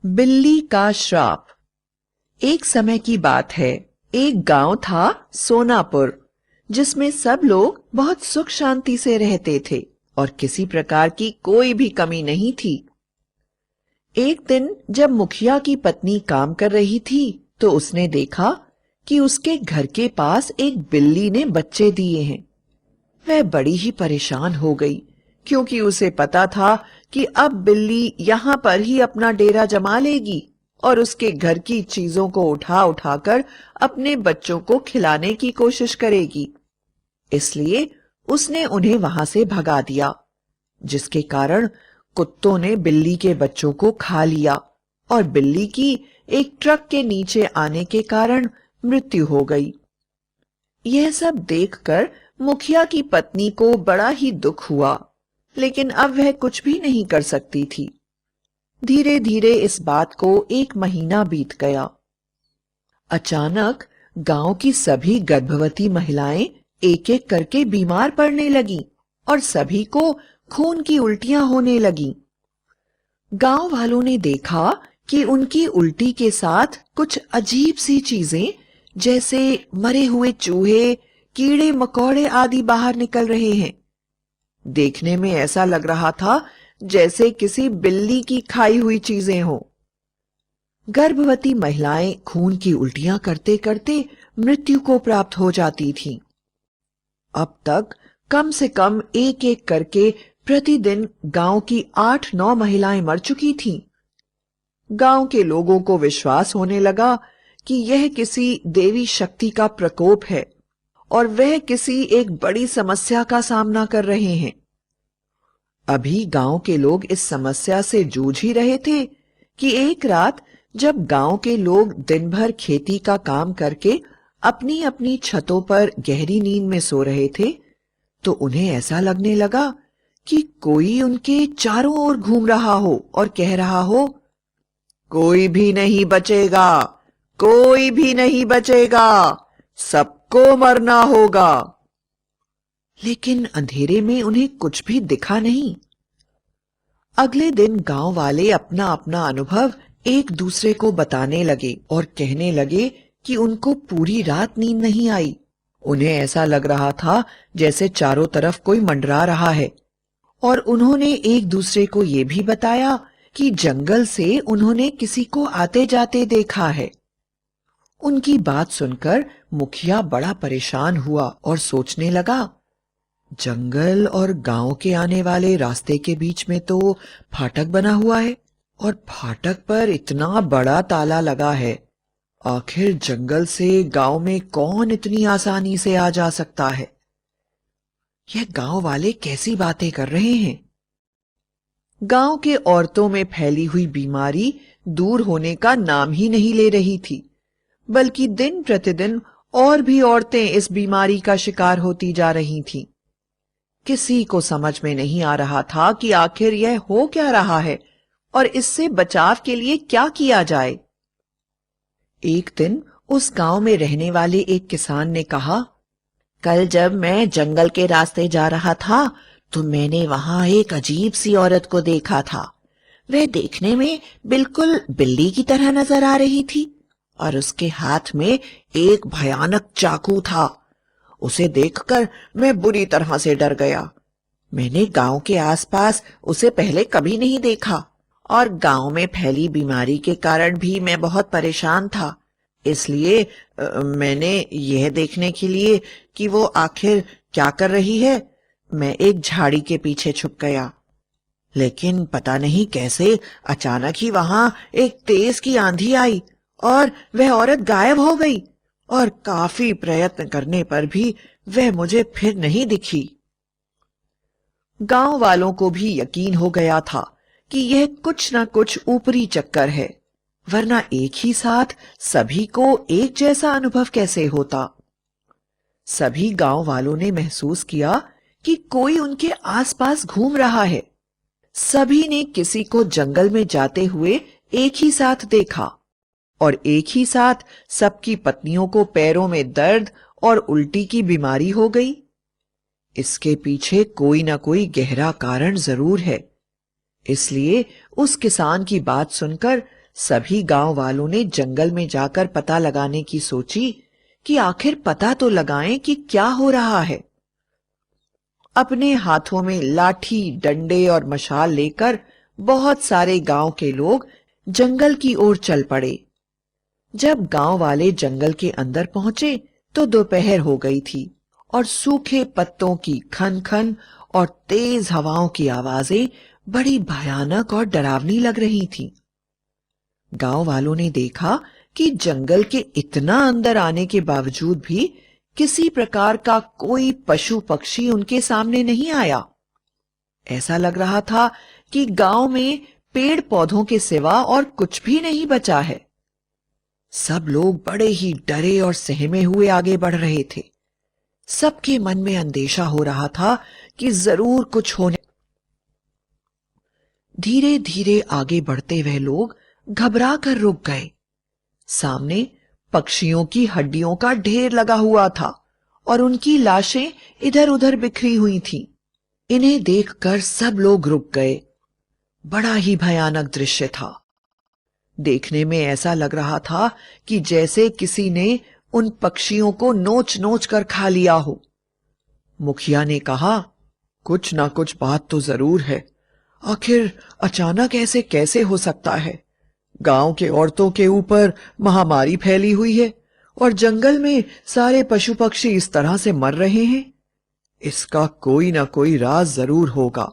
बिल्ली का श्राप। एक समय की बात है। एक गांव था सोनापुर, जिसमें सब लोग बहुत सुख शांति से रहते थे और किसी प्रकार की कोई भी कमी नहीं थी। एक दिन जब मुखिया की पत्नी काम कर रही थी तो उसने देखा कि उसके घर के पास एक बिल्ली ने बच्चे दिए हैं। वह बड़ी ही परेशान हो गई, क्योंकि उसे पता था कि अब बिल्ली यहाँ पर ही अपना डेरा जमा लेगी और उसके घर की चीजों को उठा उठाकर अपने बच्चों को खिलाने की कोशिश करेगी। इसलिए उसने उन्हें वहां से भगा दिया, जिसके कारण कुत्तों ने बिल्ली के बच्चों को खा लिया और बिल्ली की एक ट्रक के नीचे आने के कारण मृत्यु हो गई। यह सब देखकर मुखिया की पत्नी को बड़ा ही दुख हुआ, लेकिन अब वह कुछ भी नहीं कर सकती थी। धीरे धीरे इस बात को 1 महीना बीत गया। अचानक गांव की सभी गर्भवती महिलाएं एक एक करके बीमार पड़ने लगीं और सभी को खून की उल्टियां होने लगीं। गांव वालों ने देखा कि उनकी उल्टी के साथ कुछ अजीब सी चीजें, जैसे मरे हुए चूहे, कीड़े मकोड़े आदि बाहर निकल रहे हैं। देखने में ऐसा लग रहा था जैसे किसी बिल्ली की खाई हुई चीजें हों। गर्भवती महिलाएं खून की उल्टियां करते करते मृत्यु को प्राप्त हो जाती थीं। अब तक कम से कम एक एक करके प्रतिदिन गांव की 8-9 महिलाएं मर चुकी थीं। गांव के लोगों को विश्वास होने लगा कि यह किसी देवी शक्ति का प्रकोप है और वह किसी एक बड़ी समस्या का सामना कर रहे हैं। अभी गांव के लोग इस समस्या से जूझ ही रहे थे कि एक रात जब गांव के लोग दिन भर खेती का काम करके अपनी अपनी छतों पर गहरी नींद में सो रहे थे, तो उन्हें ऐसा लगने लगा कि कोई उनके चारों ओर घूम रहा हो और कह रहा हो, कोई भी नहीं बचेगा, कोई भी नहीं बचेगा, सबको मरना होगा। लेकिन अंधेरे में उन्हें कुछ भी दिखा नहीं। अगले दिन गांव वाले अपना अपना अनुभव एक दूसरे को बताने लगे और कहने लगे कि उनको पूरी रात नींद नहीं आई। उन्हें ऐसा लग रहा था जैसे चारों तरफ कोई मंडरा रहा है। और उन्होंने एक दूसरे को ये भी बताया कि जंगल से उन्होंने किसी को आते जाते देखा है। उनकी बात सुनकर मुखिया बड़ा परेशान हुआ और सोचने लगा, जंगल और गांव के आने वाले रास्ते के बीच में तो फाटक बना हुआ है और फाटक पर इतना बड़ा ताला लगा है। आखिर जंगल से गांव में कौन इतनी आसानी से आ जा सकता है? यह गांव वाले कैसी बातें कर रहे हैं? गांव के औरतों में फैली हुई बीमारी दूर होने का नाम ही नहीं ले रही थी, बल्कि दिन प्रतिदिन और भी औरतें इस बीमारी का शिकार होती जा रही थीं। किसी को समझ में नहीं आ रहा था कि आखिर यह हो क्या रहा है और इससे बचाव के लिए क्या किया जाए। एक दिन उस गांव में रहने वाले एक किसान ने कहा, कल जब मैं जंगल के रास्ते जा रहा था तो मैंने वहां एक अजीब सी औरत को देखा था। वह देखने में बिल्कुल बिल्ली की तरह नजर आ रही थी और उसके हाथ में एक भयानक चाकू था। उसे देखकर मैं बुरी तरह से डर गया। मैंने गांव के आसपास उसे पहले कभी नहीं देखा और गांव में फैली बीमारी के कारण भी मैं बहुत परेशान था। इसलिए मैंने यह देखने के लिए कि वो आखिर क्या कर रही है, मैं एक झाड़ी के पीछे छुप गया। लेकिन पता नहीं कैसे अचानक ही वहां एक तेज की आंधी आई और वह औरत गायब हो गई और काफी प्रयत्न करने पर भी वह मुझे फिर नहीं दिखी। गांव वालों को भी यकीन हो गया था कि यह कुछ न कुछ ऊपरी चक्कर है, वरना एक ही साथ सभी को एक जैसा अनुभव कैसे होता। सभी गांव वालों ने महसूस किया कि कोई उनके आसपास घूम रहा है। सभी ने किसी को जंगल में जाते हुए एक ही साथ देखा और एक ही साथ सबकी पत्नियों को पैरों में दर्द और उल्टी की बीमारी हो गई। इसके पीछे कोई ना कोई गहरा कारण जरूर है। इसलिए उस किसान की बात सुनकर सभी गांव वालों ने जंगल में जाकर पता लगाने की सोची कि आखिर पता तो लगाएं कि क्या हो रहा है। अपने हाथों में लाठी, डंडे और मशाल लेकर बहुत सारे गांव के लोग जंगल की ओर चल पड़े। जब गांव वाले जंगल के अंदर पहुंचे तो दोपहर हो गई थी और सूखे पत्तों की खन-खन और तेज हवाओं की आवाजें बड़ी भयानक और डरावनी लग रही थीं। गांव वालों ने देखा कि जंगल के इतना अंदर आने के बावजूद भी किसी प्रकार का कोई पशु पक्षी उनके सामने नहीं आया। ऐसा लग रहा था कि गांव में पेड़ पौधों के सिवा और कुछ भी नहीं बचा है। सब लोग बड़े ही डरे और सहमे हुए आगे बढ़ रहे थे। सबके मन में अंदेशा हो रहा था कि जरूर कुछ होने। धीरे धीरे आगे बढ़ते वह लोग घबरा कर रुक गए। सामने पक्षियों की हड्डियों का ढेर लगा हुआ था और उनकी लाशें इधर उधर बिखरी हुई थीं। इन्हें देखकर सब लोग रुक गए। बड़ा ही भयानक दृश्य था। देखने में ऐसा लग रहा था कि जैसे किसी ने उन पक्षियों को नोच नोच कर खा लिया हो। मुखिया ने कहा, कुछ ना कुछ बात तो जरूर है। आखिर अचानक ऐसे कैसे हो सकता है? गांव के औरतों के ऊपर महामारी फैली हुई है और जंगल में सारे पशु पक्षी इस तरह से मर रहे हैं। इसका कोई ना कोई राज जरूर होगा।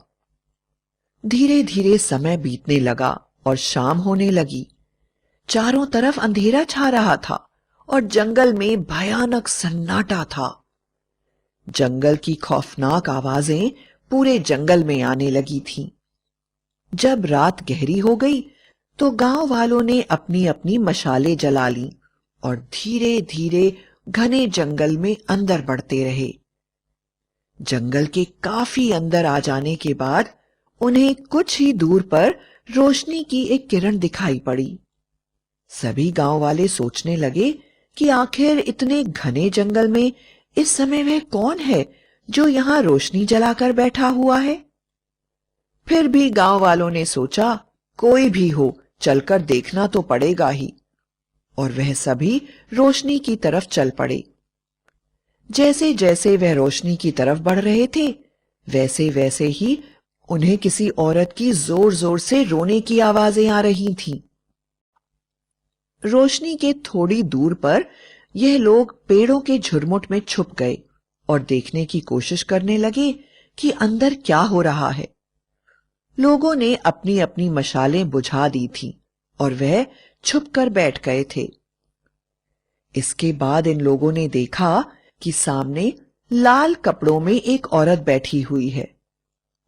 धीरे धीरे समय बीतने लगा और शाम होने लगी। चारों तरफ अंधेरा छा रहा था और जंगल में भयानक सन्नाटा था। जंगल की खौफनाक आवाजें पूरे जंगल में आने लगी थीं। जब रात गहरी हो गई तो गांव वालों ने अपनी अपनी मशालें जला लीं और धीरे धीरे घने जंगल में अंदर बढ़ते रहे। जंगल के काफी अंदर आ जाने के बाद उन्हें कुछ ही दूर पर रोशनी की एक किरण दिखाई पड़ी। सभी गांव वाले सोचने लगे कि आखिर इतने घने जंगल में इस समय वह कौन है जो यहां रोशनी जलाकर बैठा हुआ है। फिर भी गांव वालों ने सोचा, कोई भी हो, चलकर देखना तो पड़ेगा ही, और वह सभी रोशनी की तरफ चल पड़े। जैसे जैसे वह रोशनी की तरफ बढ़ रहे थे, वैसे वैसे ही उन्हें किसी औरत की जोर जोर से रोने की आवाजें आ रही थीं। रोशनी के थोड़ी दूर पर यह लोग पेड़ों के झुरमुट में छुप गए और देखने की कोशिश करने लगे कि अंदर क्या हो रहा है। लोगों ने अपनी अपनी मशालें बुझा दी थीं और वह छुपकर बैठ गए थे। इसके बाद इन लोगों ने देखा कि सामने लाल कपड़ों में एक औरत बैठी हुई है।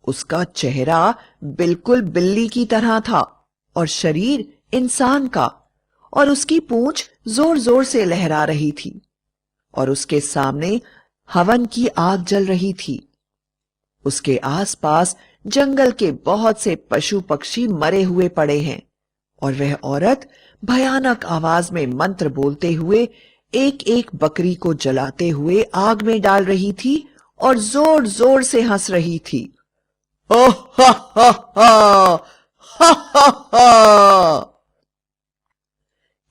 उसका चेहरा बिल्कुल बिल्ली की तरह था और शरीर इंसान का, और उसकी पूंछ जोर जोर से लहरा रही थी और उसके सामने हवन की आग जल रही थी। उसके आसपास जंगल के बहुत से पशु पक्षी मरे हुए पड़े हैं और वह औरत भयानक आवाज में मंत्र बोलते हुए एक एक बकरी को जलाते हुए आग में डाल रही थी और जोर जोर से हंस रही थी। ओह हा हा हा, हा हा हा।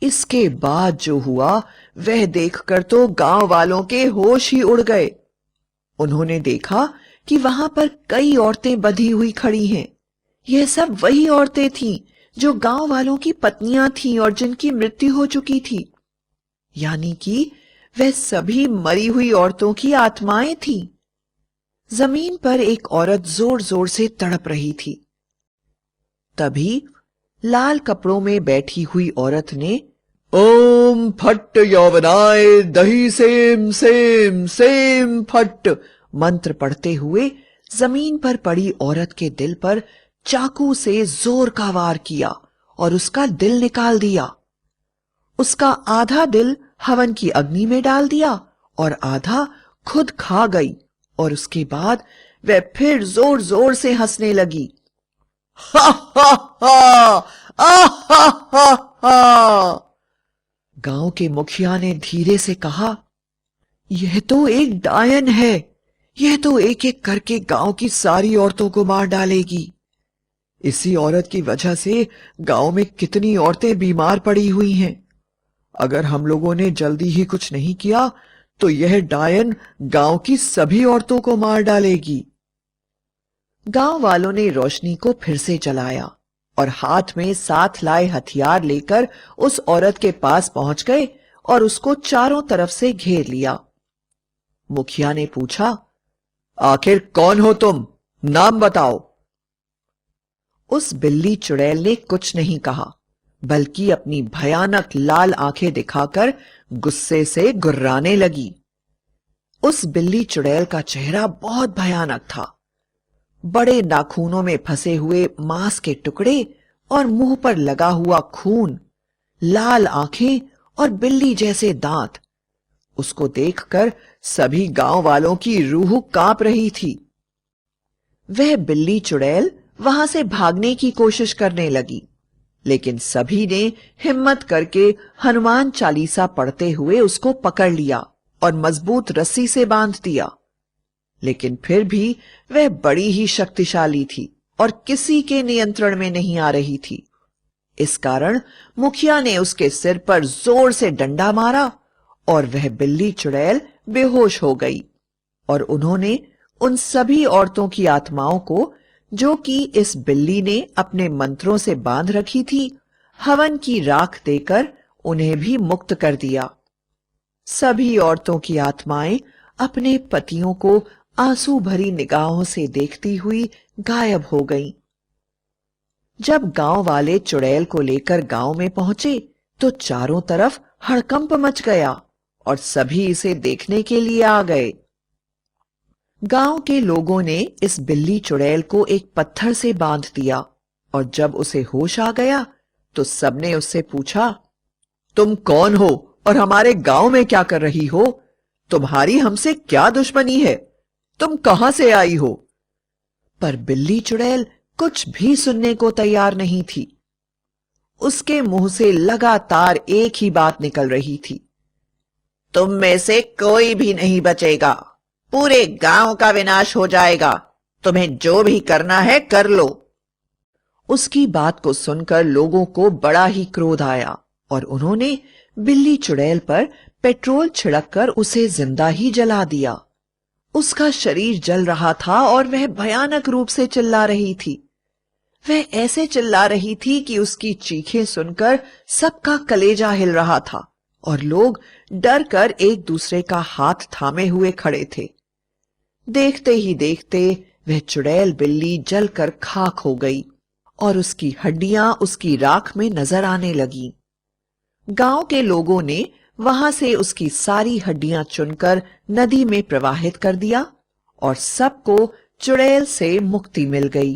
इसके बाद जो हुआ वह देखकर तो गांव वालों के होश ही उड़ गए। उन्होंने देखा कि वहां पर कई औरतें बंधी हुई खड़ी हैं। यह सब वही औरतें थीं जो गांव वालों की पत्नियां थीं और जिनकी मृत्यु हो चुकी थी। यानी कि वह सभी मरी हुई औरतों की आत्माएं थीं। जमीन पर एक औरत जोर जोर से तड़प रही थी। तभी लाल कपड़ों में बैठी हुई औरत ने ओम फट यौवनाय दही सेम सेम सेम फट मंत्र पढ़ते हुए जमीन पर पड़ी औरत के दिल पर चाकू से जोर का वार किया और उसका दिल निकाल दिया। उसका आधा दिल हवन की अग्नि में डाल दिया और आधा खुद खा गई, और उसके बाद वह फिर जोर जोर से हंसने लगी। हा हा हा, आ हा हा हा। गांव के मुखिया ने धीरे से कहा, यह तो एक डायन है। यह तो एक एक करके गांव की सारी औरतों को मार डालेगी। इसी औरत की वजह से गांव में कितनी औरतें बीमार पड़ी हुई हैं। अगर हम लोगों ने जल्दी ही कुछ नहीं किया तो यह डायन गांव की सभी औरतों को मार डालेगी। गांव वालों ने रोशनी को फिर से जलाया और हाथ में साथ लाए हथियार लेकर उस औरत के पास पहुंच गए और उसको चारों तरफ से घेर लिया। मुखिया ने पूछा, आखिर कौन हो तुम? नाम बताओ। उस बिल्ली चुड़ैल ने कुछ नहीं कहा, बल्कि अपनी भयानक लाल आंखें दिखाकर गुस्से से गुर्राने लगी। उस बिल्ली चुड़ैल का चेहरा बहुत भयानक था। बड़े नाखूनों में फंसे हुए मांस के टुकड़े और मुंह पर लगा हुआ खून, लाल आंखें और बिल्ली जैसे दांत। उसको देखकर सभी गांव वालों की रूह कांप रही थी। वह बिल्ली चुड़ैल वहां से भागने की कोशिश करने लगी, लेकिन सभी ने हिम्मत करके हनुमान चालीसा पढ़ते हुए उसको पकड़ लिया और मजबूत रस्सी से बांध दिया। लेकिन फिर भी वह बड़ी ही शक्तिशाली थी और किसी के नियंत्रण में नहीं आ रही थी। इस कारण मुखिया ने उसके सिर पर जोर से डंडा मारा और वह बिल्ली चुड़ैल बेहोश हो गई। और उन्होंने उन सभी औरतों की आत्माओं को, जो कि इस बिल्ली ने अपने मंत्रों से बांध रखी थी, हवन की राख देकर उन्हें भी मुक्त कर दिया। सभी औरतों की आत्माएं अपने पतियों को आंसू भरी निगाहों से देखती हुई गायब हो गईं। जब गांव वाले चुड़ैल को लेकर गांव में पहुंचे तो चारों तरफ हड़कंप मच गया और सभी इसे देखने के लिए आ गए। गांव के लोगों ने इस बिल्ली चुड़ैल को एक पत्थर से बांध दिया और जब उसे होश आ गया तो सबने उससे पूछा, तुम कौन हो और हमारे गांव में क्या कर रही हो? तुम्हारी हमसे क्या दुश्मनी है? तुम कहां से आई हो? पर बिल्ली चुड़ैल कुछ भी सुनने को तैयार नहीं थी। उसके मुंह से लगातार एक ही बात निकल रही थी, तुम में से कोई भी नहीं बचेगा, पूरे गांव का विनाश हो जाएगा, तुम्हें जो भी करना है कर लो। उसकी बात को सुनकर लोगों को बड़ा ही क्रोध आया और उन्होंने बिल्ली चुड़ैल पर पेट्रोल छिड़ककर उसे जिंदा ही जला दिया। उसका शरीर जल रहा था और वह भयानक रूप से चिल्ला रही थी। वह ऐसे चिल्ला रही थी कि उसकी चीखें सुनकर सबका कलेजा हिल रहा था और लोग डर कर एक दूसरे का हाथ थामे हुए खड़े थे। देखते ही देखते वह चुड़ैल बिल्ली जलकर खाक हो गई और उसकी हड्डियां उसकी राख में नजर आने लगीं। गांव के लोगों ने वहां से उसकी सारी हड्डियां चुनकर नदी में प्रवाहित कर दिया और सबको चुड़ैल से मुक्ति मिल गई।